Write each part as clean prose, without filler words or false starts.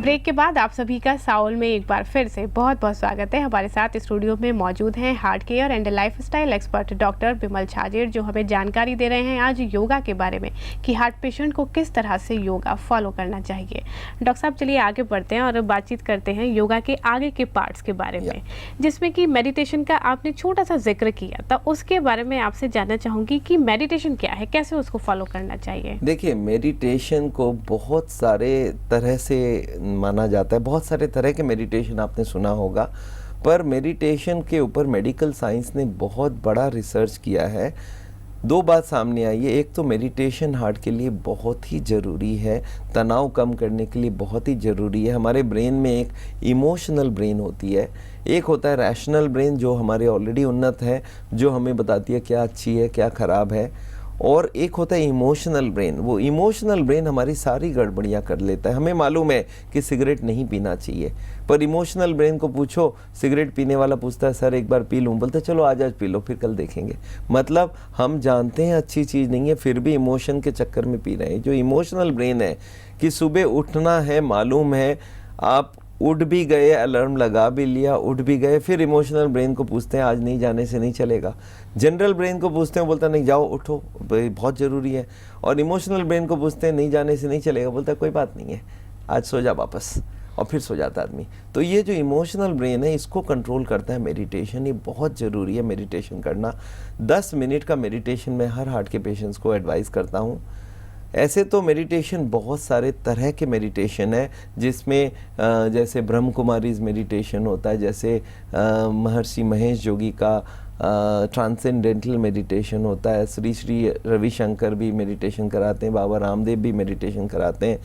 Break के बाद आप सभी का साउल में एक बार फिर से बहुत बहुत स्वागत है। हमारे साथ स्टूडियो में मौजूद हैं heart care and lifestyle expert doctor Bimal Chhajed, जो हमें जानकारी दे रहे हैं आज योगा के बारे में कि हार्ट पेशेंट को किस तरह से योगा फॉलो करना चाहिए। डॉक्टर साहब, चलिए आगे बढ़ते हैं और बातचीत करते हैं योगा के आगे के पार्ट्स के बारे में, जिसमें कि मेडिटेशन का आपने छोटा सा जिक्र किया, तो उसके बारे में आपसे जानना चाहूँगी कि मेडिटेशन क्या है, कैसे उसको फॉलो करना चाहिए। देखिए, मेडिटेशन को बहुत सारे तरह से माना जाता है, बहुत सारे तरह के मेडिटेशन आपने सुना होगा, पर मेडिटेशन के ऊपर मेडिकल साइंस ने बहुत बड़ा रिसर्च किया है। दो बात सामने आई है। एक तो मेडिटेशन हार्ट के लिए बहुत ही ज़रूरी है, तनाव कम करने के लिए बहुत ही ज़रूरी है। हमारे ब्रेन में एक इमोशनल ब्रेन होती है, एक होता है रैशनल ब्रेन जो हमारे ऑलरेडी उन्नत है, जो हमें बताती है क्या अच्छी है क्या ख़राब है, और एक होता है इमोशनल ब्रेन। वो इमोशनल ब्रेन हमारी सारी गड़बड़ियाँ कर लेता है। हमें मालूम है कि सिगरेट नहीं पीना चाहिए, पर इमोशनल ब्रेन को पूछो, सिगरेट पीने वाला पूछता है सर एक बार पी लूँ, बोलते चलो आज पी लो फिर कल देखेंगे। मतलब हम जानते हैं अच्छी चीज़ नहीं है, फिर भी इमोशन के चक्कर में पी रहे हैं। जो इमोशनल ब्रेन है कि सुबह उठना है, मालूम है, आप उठ भी गए, अलार्म लगा भी लिया, उठ भी गए, फिर इमोशनल ब्रेन को पूछते हैं आज नहीं जाने से नहीं चलेगा। जनरल ब्रेन को पूछते हैं, बोलता नहीं जाओ उठो बहुत ज़रूरी है। और इमोशनल ब्रेन को पूछते हैं नहीं जाने से नहीं चलेगा, बोलता कोई बात नहीं है आज सो जा वापस, और फिर सो जाता आदमी। तो ये जो इमोशनल ब्रेन है इसको कंट्रोल करता है मेडिटेशन। ये बहुत ज़रूरी है मेडिटेशन करना। 10 मिनट का मेडिटेशन मैं हर हार्ट के पेशेंट्स को एडवाइस करता हूँ। ऐसे तो मेडिटेशन बहुत सारे तरह के मेडिटेशन है, जिसमें जैसे ब्रह्म कुमारीज मेडिटेशन होता है, जैसे महर्षि महेश योगी का ट्रांसेंडेंटल मेडिटेशन होता है, श्री श्री रविशंकर भी मेडिटेशन कराते हैं, बाबा रामदेव भी मेडिटेशन कराते हैं।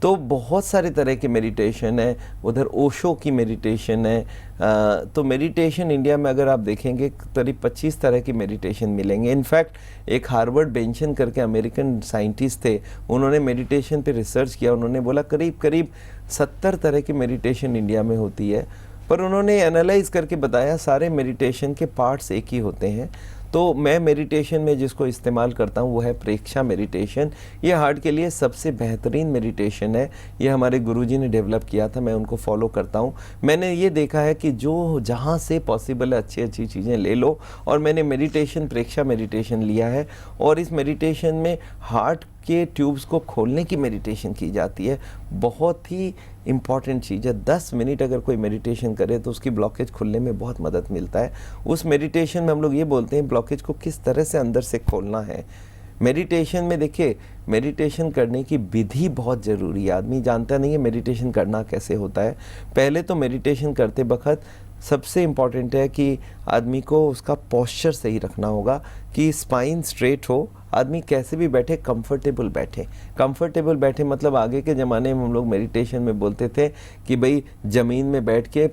तो बहुत सारे तरह के मेडिटेशन है। उधर ओशो की मेडिटेशन है। तो मेडिटेशन इंडिया में अगर आप देखेंगे करीब 25 तरह की मेडिटेशन मिलेंगे। इनफैक्ट एक हार्वर्ड बेंशन करके अमेरिकन साइंटिस्ट थे, उन्होंने मेडिटेशन पे रिसर्च किया। उन्होंने बोला करीब करीब 70 तरह की मेडिटेशन इंडिया में होती है, पर उन्होंने एनालाइज करके बताया सारे मेडिटेशन के पार्ट्स एक ही होते हैं। तो मैं मेडिटेशन में जिसको इस्तेमाल करता हूँ वो है प्रेक्षा मेडिटेशन। ये हार्ट के लिए सबसे बेहतरीन मेडिटेशन है। ये हमारे गुरुजी ने डेवलप किया था, मैं उनको फॉलो करता हूँ। मैंने ये देखा है कि जो जहाँ से पॉसिबल है अच्छी अच्छी चीज़ें ले लो, और मैंने मेडिटेशन प्रेक्षा मेडिटेशन लिया है। और इस मेडिटेशन में हार्ट के ट्यूब्स को खोलने की मेडिटेशन की जाती है। बहुत ही इम्पॉर्टेंट चीज़ है। 10 मिनट अगर कोई मेडिटेशन करे तो उसकी ब्लॉकेज खुलने में बहुत मदद मिलता है। उस मेडिटेशन में हम लोग ये बोलते हैं ब्लॉकेज को किस तरह से अंदर से खोलना है। मेडिटेशन में देखिए, मेडिटेशन करने की विधि बहुत ज़रूरी है। आदमी जानता नहीं है मेडिटेशन करना कैसे होता है। पहले तो मेडिटेशन करते वक्त सबसे इम्पॉर्टेंट है कि आदमी को उसका पोस्चर सही रखना होगा, कि स्पाइन स्ट्रेट हो, आदमी कैसे भी बैठे कंफर्टेबल बैठे। कंफर्टेबल बैठे मतलब आगे के ज़माने में हम लोग मेडिटेशन में बोलते थे कि भाई ज़मीन में बैठ के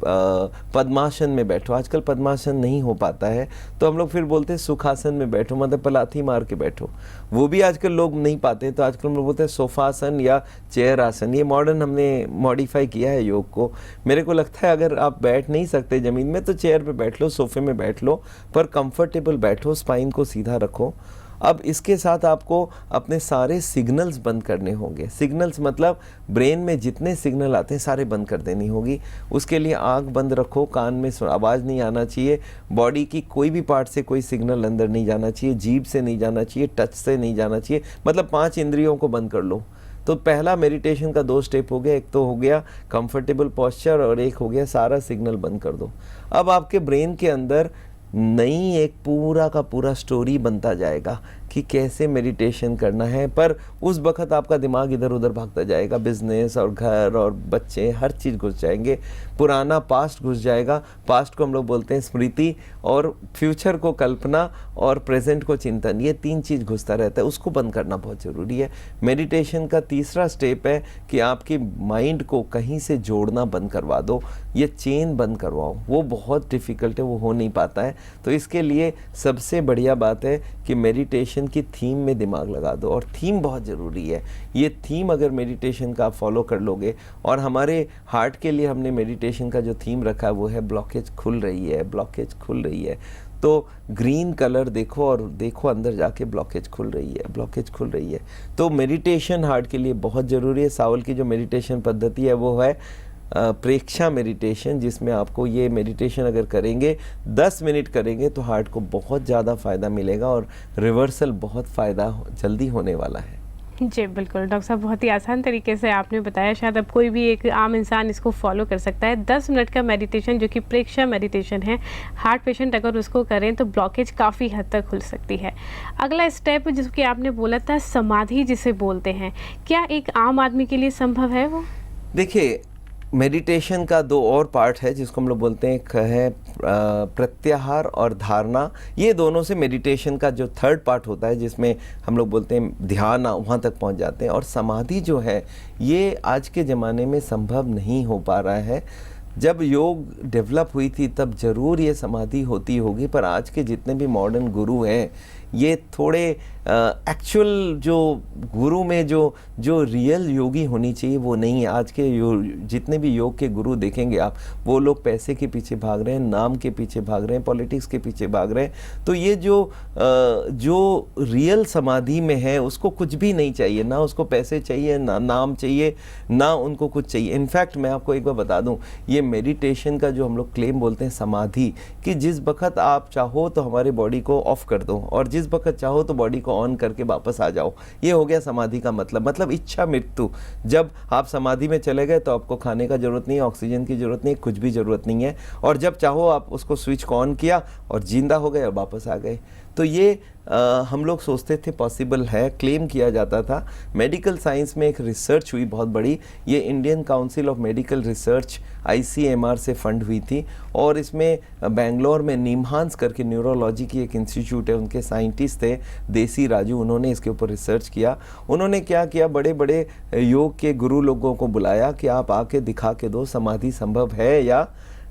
पद्मासन में बैठो। आजकल पद्मासन नहीं हो पाता है, तो हम लोग फिर बोलते हैं सुखासन में बैठो, मतलब पलाथी मार के बैठो। वो भी आजकल लोग नहीं पाते हैं, तो आजकल हम लोग बोलते हैं सोफासन या चेयर आसन। ये मॉडर्न हमने मॉडिफाई किया है योग को। मेरे को लगता है अगर आप बैठ नहीं सकते ज़मीन में तो चेयर पे बैठ लो, सोफे में बैठ लो, पर कंफर्टेबल बैठो, स्पाइन को सीधा रखो। अब इसके साथ आपको अपने सारे सिग्नल्स बंद करने होंगे। सिग्नल्स मतलब ब्रेन में जितने सिग्नल आते हैं सारे बंद कर देनी होगी। उसके लिए आंख बंद रखो, कान में आवाज़ नहीं आना चाहिए, बॉडी की कोई भी पार्ट से कोई सिग्नल अंदर नहीं जाना चाहिए, जीभ से नहीं जाना चाहिए, टच से नहीं जाना चाहिए, मतलब 5 इंद्रियों को बंद कर लो। तो पहला मेडिटेशन का 2 स्टेप हो गया। एक तो हो गया कंफर्टेबल पोस्चर, और एक हो गया सारा सिग्नल बंद कर दो। अब आपके ब्रेन के अंदर नई एक पूरा का पूरा स्टोरी बनता जाएगा कि कैसे मेडिटेशन करना है। पर उस वक्त आपका दिमाग इधर उधर भागता जाएगा, बिजनेस और घर और बच्चे हर चीज़ घुस जाएंगे, पुराना पास्ट घुस जाएगा। पास्ट को हम लोग बोलते हैं स्मृति, और फ्यूचर को कल्पना, और प्रेजेंट को चिंतन। ये 3 चीज़ घुसता रहता है, उसको बंद करना बहुत ज़रूरी है। मेडिटेशन का तीसरा स्टेप है कि आपकी माइंड को कहीं से जोड़ना बंद करवा दो, ये चेन बंद करवाओ। वो बहुत डिफ़िकल्ट है, वो हो नहीं पाता है। तो इसके लिए सबसे बढ़िया बात है कि मेडिटेशन मेडिटेशन की थीम में दिमाग लगा दो, और थीम बहुत ज़रूरी है। ये थीम अगर मेडिटेशन का आप फॉलो कर लोगे, और हमारे हार्ट के लिए हमने मेडिटेशन का जो थीम रखा है वो है ब्लॉकेज खुल रही है, ब्लॉकेज खुल रही है। तो ग्रीन कलर देखो और देखो अंदर जाके ब्लॉकेज खुल रही है, ब्लॉकेज खुल रही है। तो मेडिटेशन हार्ट के लिए बहुत ज़रूरी है। साउल की जो मेडिटेशन पद्धति है वो है प्रेक्षा मेडिटेशन, जिसमें आपको ये मेडिटेशन अगर करेंगे 10 मिनट करेंगे तो हार्ट को बहुत ज़्यादा फ़ायदा मिलेगा, और रिवर्सल बहुत फ़ायदा जल्दी होने वाला है। जी बिल्कुल डॉक्टर साहब, बहुत ही आसान तरीके से आपने बताया। शायद अब कोई भी एक आम इंसान इसको फॉलो कर सकता है। 10 मिनट का मेडिटेशन जो कि प्रेक्षा मेडिटेशन है, हार्ट पेशेंट अगर उसको करें तो ब्लॉकेज काफ़ी हद तक खुल सकती है। अगला स्टेप जिसकी आपने बोला था समाधि जिसे बोलते हैं, क्या एक आम आदमी के लिए संभव है वो? देखिए, मेडिटेशन का 2 और पार्ट है जिसको हम लोग बोलते हैं, एक है प्रत्याहार और धारणा। ये दोनों से मेडिटेशन का जो 3rd पार्ट होता है, जिसमें हम लोग बोलते हैं ध्यान, वहाँ तक पहुँच जाते हैं। और समाधि जो है ये आज के ज़माने में संभव नहीं हो पा रहा है। जब योग डेवलप हुई थी तब ज़रूर ये समाधि होती होगी, पर आज के जितने भी मॉडर्न गुरु हैं ये थोड़े एक्चुअल जो गुरु में जो रियल योगी होनी चाहिए वो नहीं है। आज के जितने भी योग के गुरु देखेंगे आप, वो लोग पैसे के पीछे भाग रहे हैं, नाम के पीछे भाग रहे हैं, पॉलिटिक्स के पीछे भाग रहे हैं। तो ये जो रियल समाधि में है उसको कुछ भी नहीं चाहिए, ना उसको पैसे चाहिए, ना नाम चाहिए, ना उनको कुछ चाहिए। इनफैक्ट मैं आपको एक बार बता दूं, ये मेडिटेशन का जो हम लोग क्लेम बोलते हैं समाधि, कि जिस वक्त आप चाहो तो हमारे बॉडी को ऑफ कर दो, और जिस वक्त चाहो तो बॉडी को ऑन करके वापस आ जाओ, ये हो गया समाधि का मतलब इच्छा मृत्यु। जब आप समाधि में चले गए तो आपको खाने का जरूरत नहीं है, ऑक्सीजन की जरूरत नहीं है, कुछ भी जरूरत नहीं है, और जब चाहो आप उसको स्विच को ऑन किया और जिंदा हो गए और वापस आ गए। तो ये हम लोग सोचते थे पॉसिबल है, क्लेम किया जाता था। मेडिकल साइंस में एक रिसर्च हुई बहुत बड़ी, ये Indian council of medical research ICMR से फंड हुई थी, और इसमें बेंगलोर में निमहांस करके न्यूरोलॉजी की एक इंस्टीट्यूट है, उनके साइंटिस्ट थे देसी राजू, उन्होंने इसके ऊपर रिसर्च किया। उन्होंने क्या किया, बड़े बड़े योग के गुरु लोगों को बुलाया कि आप आके दिखा के दो समाधि संभव है या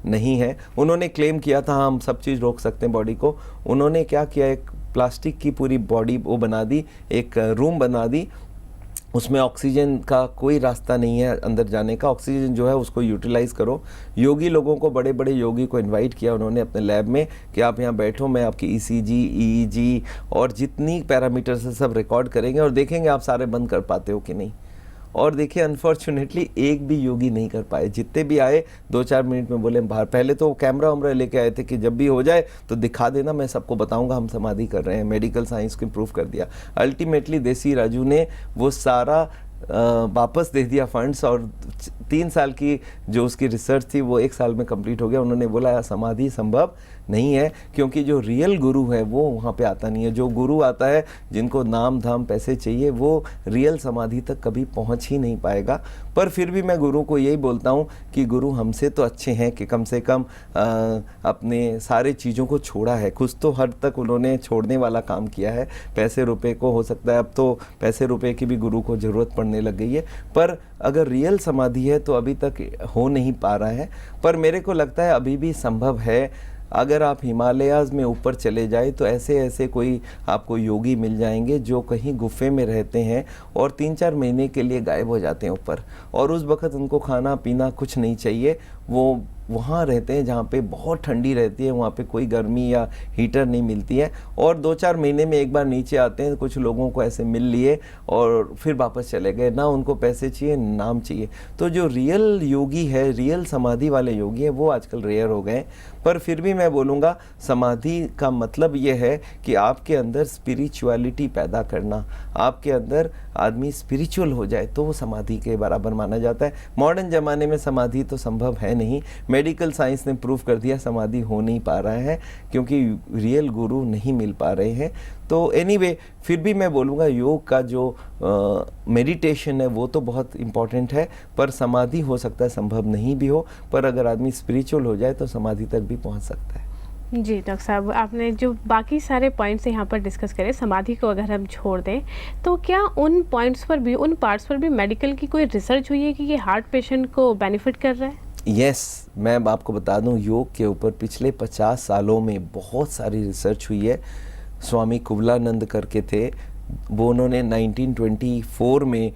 नहीं है। उन्होंने क्लेम किया था हम सब चीज़ रोक सकते हैं बॉडी को। उन्होंने क्या किया, एक प्लास्टिक की पूरी बॉडी वो बना दी, एक रूम बना दी, उसमें ऑक्सीजन का कोई रास्ता नहीं है अंदर जाने का, ऑक्सीजन जो है उसको यूटिलाइज़ करो। योगी लोगों को, बड़े बड़े योगी को इनवाइट किया उन्होंने अपने लैब में कि आप यहाँ बैठो, मैं आपकी ECG, EEG और जितनी पैरामीटर्स है सब रिकॉर्ड करेंगे और देखेंगे आप सारे बंद कर पाते हो कि नहीं। और देखिए अनफॉर्चुनेटली एक भी योगी नहीं कर पाए, जितने भी आए 2-4 मिनट में बोले बाहर। पहले तो कैमरा वैमरा लेके आए थे कि जब भी हो जाए तो दिखा देना, मैं सबको बताऊंगा हम समाधि कर रहे हैं। मेडिकल साइंस को प्रूव कर दिया। अल्टीमेटली देसी राजू ने वो सारा वापस दे दिया फंड्स, और 3 साल की जो उसकी रिसर्च थी वो 1 साल में कंप्लीट हो गया। उन्होंने बोला समाधि संभव नहीं है, क्योंकि जो रियल गुरु है वो वहाँ पे आता नहीं है। जो गुरु आता है जिनको नाम धाम पैसे चाहिए, वो रियल समाधि तक कभी पहुँच ही नहीं पाएगा। पर फिर भी मैं गुरु को यही बोलता हूँ कि गुरु हमसे तो अच्छे हैं कि कम से कम अपने सारे चीज़ों को छोड़ा है, कुछ तो हद तक उन्होंने छोड़ने वाला काम किया है। पैसे रुपए को हो सकता है अब तो पैसे रुपए की भी गुरु को ज़रूरत पड़ने लग गई है, पर अगर रियल समाधि है तो अभी तक हो नहीं पा रहा है। पर मेरे को लगता है अभी भी संभव है। अगर आप हिमालयाज़ में ऊपर चले जाए तो ऐसे ऐसे कोई आपको योगी मिल जाएंगे जो कहीं गुफे में रहते हैं और 3-4 महीने के लिए गायब हो जाते हैं ऊपर, और उस वक़्त उनको खाना पीना कुछ नहीं चाहिए। वो वहाँ रहते हैं जहाँ पे बहुत ठंडी रहती है, वहाँ पे कोई गर्मी या हीटर नहीं मिलती है, और 2-4 महीने में एक बार नीचे आते हैं। कुछ लोगों को ऐसे मिल लिए और फिर वापस चले गए, ना उनको पैसे चाहिए नाम चाहिए। तो जो रियल योगी है, रियल समाधि वाले योगी है, वो आजकल रेयर हो गए। पर फिर भी मैं बोलूँगा समाधि का मतलब ये है कि आपके अंदर स्पिरिचुअलिटी पैदा करना, आपके अंदर आदमी स्पिरिचुअल हो जाए तो वो समाधि के बराबर माना जाता है। मॉडर्न ज़माने में समाधि तो संभव है नहीं। मेडिकल साइंस ने प्रूव कर दिया समाधि हो नहीं पा रहा है, क्योंकि रियल गुरु नहीं मिल पा रहे हैं। तो एनीवे फिर भी मैं बोलूँगा योग का जो मेडिटेशन है वो तो बहुत इम्पॉर्टेंट है, पर समाधि हो सकता है संभव नहीं भी हो, पर अगर आदमी स्पिरिचुअल हो जाए तो समाधि तक भी पहुँच सकता है। जी डॉक्टर साहब, आपने जो बाकी सारे पॉइंट्स यहाँ पर डिस्कस करे, समाधि को अगर हम छोड़ दें तो क्या उन पॉइंट्स पर भी, उन पार्ट्स पर भी मेडिकल की कोई रिसर्च हुई है कि ये हार्ट पेशेंट को बेनिफिट कर रहा है? यस, मैं आपको बता दूं योग के ऊपर पिछले 50 सालों में बहुत सारी रिसर्च हुई है। स्वामी कुवलानंद करके थे, वो उन्होंने 1924 में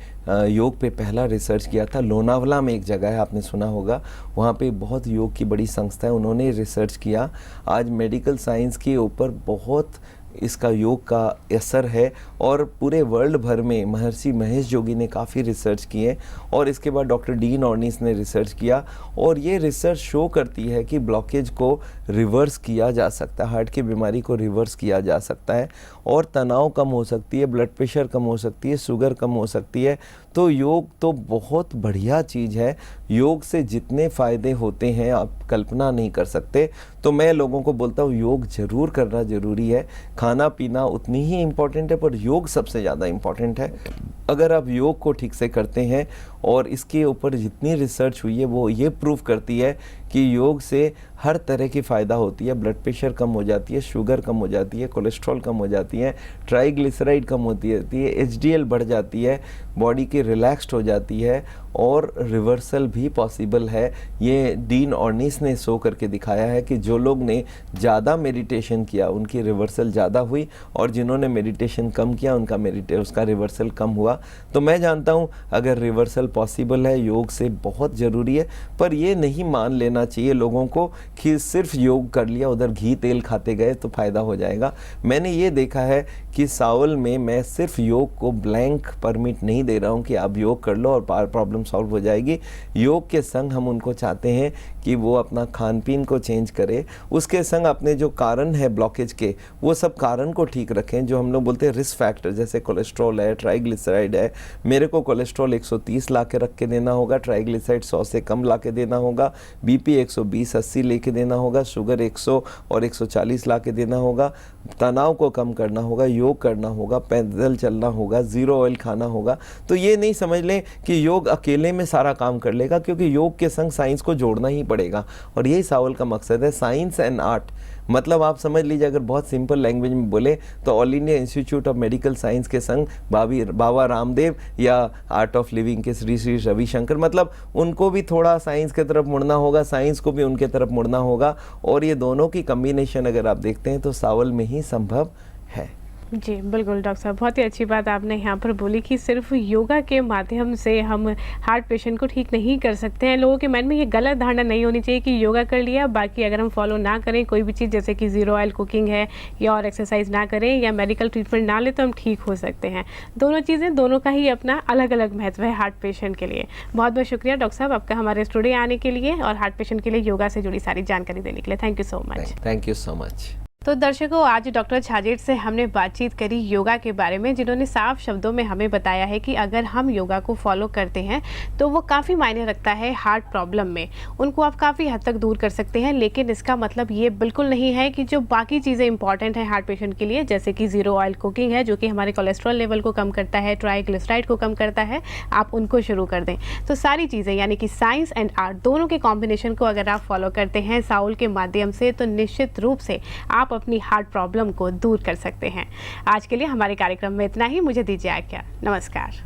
योग पे पहला रिसर्च किया था। लोनावला में एक जगह है, आपने सुना होगा, वहाँ पे बहुत योग की बड़ी संस्था है, उन्होंने रिसर्च किया। आज मेडिकल साइंस के ऊपर बहुत इसका योग का असर है और पूरे वर्ल्ड भर में महर्षि महेश योगी ने काफ़ी रिसर्च किए और इसके बाद डॉक्टर डीन ऑर्निस ने रिसर्च किया और ये रिसर्च शो करती है कि ब्लॉकेज को रिवर्स किया जा सकता है, हार्ट की बीमारी को रिवर्स किया जा सकता है और तनाव कम हो सकती है, ब्लड प्रेशर कम हो सकती है, शुगर कम हो सकती है। तो योग तो बहुत बढ़िया चीज़ है, योग से जितने फ़ायदे होते हैं आप कल्पना नहीं कर सकते। तो मैं लोगों को बोलता हूँ योग ज़रूर करना ज़रूरी है, खाना पीना उतनी ही इम्पॉर्टेंट है पर योग सबसे ज़्यादा इम्पॉर्टेंट है। अगर आप योग को ठीक से करते हैं और इसके ऊपर जितनी रिसर्च हुई है वो ये प्रूव करती है कि योग से हर तरह की फ़ायदा होती है, ब्लड प्रेशर कम हो जाती है, शुगर कम हो जाती है, कोलेस्ट्रॉल कम हो जाती है, ट्राइग्लिसराइड कम होती है, एचडीएल बढ़ जाती है, बॉडी की रिलैक्स्ड हो जाती है और रिवर्सल भी पॉसिबल है। ये डीन ऑर्निस ने शो करके दिखाया है कि जो लोग ने ज़्यादा मेडिटेशन किया उनकी रिवर्सल ज़्यादा हुई और जिन्होंने मेडिटेशन कम किया उसका रिवर्सल कम हुआ। तो मैं जानता हूँ अगर रिवर्सल पॉसिबल है, योग से बहुत ज़रूरी है, पर ये नहीं मान लेना चाहिए लोगों को कि सिर्फ योग कर लिया उधर घी तेल खाते गए तो फ़ायदा हो जाएगा। मैंने ये देखा है कि सावल में मैं सिर्फ योग को ब्लैंक परमिट नहीं दे रहा हूँ कि आप योग कर लो और प्रॉब्लम सॉल्व हो जाएगी। योग के संग हम उनको चाहते हैं कि वो अपना खान पीन को चेंज करे, उसके संग अपने जो कारण है ब्लॉकेज के वो सब कारण को ठीक रखें। जो हम लोग बोलते हैं रिस्क फैक्टर, जैसे कोलेस्ट्रॉल है, ट्राइग्लिसराइड है, मेरे को कोलेस्ट्रॉल 130 ला के रख के देना होगा, ट्राइग्लिसराइड 100 से कम ला के देना होगा, बीपी 120-80 लेके देना होगा, शुगर 100 और 140 ला के देना होगा, तनाव को कम करना होगा, योग करना होगा, पैदल चलना होगा, ज़ीरो ऑयल खाना होगा। तो ये नहीं समझ लें कि योग अकेले में सारा काम कर लेगा, क्योंकि योग के संग साइंस को जोड़ना ही पड़ेगा और यही सावल का मकसद है, साइंस एंड आर्ट। मतलब आप समझ लीजिए, अगर बहुत सिंपल लैंग्वेज में बोले तो all India institute of medical science के संग बाबा रामदेव या आर्ट ऑफ लिविंग के श्री श्री रविशंकर, मतलब उनको भी थोड़ा साइंस की तरफ मुड़ना होगा, साइंस को भी उनके तरफ मुड़ना होगा और ये दोनों की कम्बिनेशन अगर आप देखते हैं तो सावल में ही संभव है। जी बिल्कुल डॉक्टर साहब, बहुत ही अच्छी बात आपने यहाँ पर बोली कि सिर्फ योगा के माध्यम से हम हार्ट पेशेंट को ठीक नहीं कर सकते हैं। लोगों के मन में ये गलत धारणा नहीं होनी चाहिए कि योगा कर लिया, बाकी अगर हम फॉलो ना करें कोई भी चीज़ जैसे कि ज़ीरो ऑयल कुकिंग है या और एक्सरसाइज ना करें या मेडिकल ट्रीटमेंट ना लें तो हम ठीक हो सकते हैं। दोनों चीज़ें, दोनों का ही अपना अलग अलग महत्व है हार्ट पेशेंट के लिए। बहुत बहुत शुक्रिया डॉक्टर साहब आपका हमारे स्टूडियो आने के लिए और हार्ट पेशेंट के लिए योगा से जुड़ी सारी जानकारी देने के लिए। Thank you so much. Thank you so much. तो दर्शकों, आज डॉक्टर छाजेड़ से हमने बातचीत करी योगा के बारे में, जिन्होंने साफ शब्दों में हमें बताया है कि अगर हम योगा को फॉलो करते हैं तो वो काफ़ी मायने रखता है हार्ट प्रॉब्लम में। उनको आप काफ़ी हद तक दूर कर सकते हैं, लेकिन इसका मतलब ये बिल्कुल नहीं है कि जो बाकी चीज़ें इंपॉर्टेंट हैं हार्ट पेशेंट के लिए, जैसे कि ज़ीरो ऑयल कुकिंग है जो कि हमारे कोलेस्ट्रॉल लेवल को कम करता है, ट्राइग्लिसराइड को कम करता है, आप उनको शुरू कर दें। तो सारी चीज़ें यानी कि साइंस एंड आर्ट दोनों के कॉम्बिनेशन को अगर आप फॉलो करते हैं साउल के माध्यम से तो निश्चित रूप से आप अपनी हार्ट प्रॉब्लम को दूर कर सकते हैं। आज के लिए हमारे कार्यक्रम में इतना ही। मुझे दीजिए आज्ञा। नमस्कार।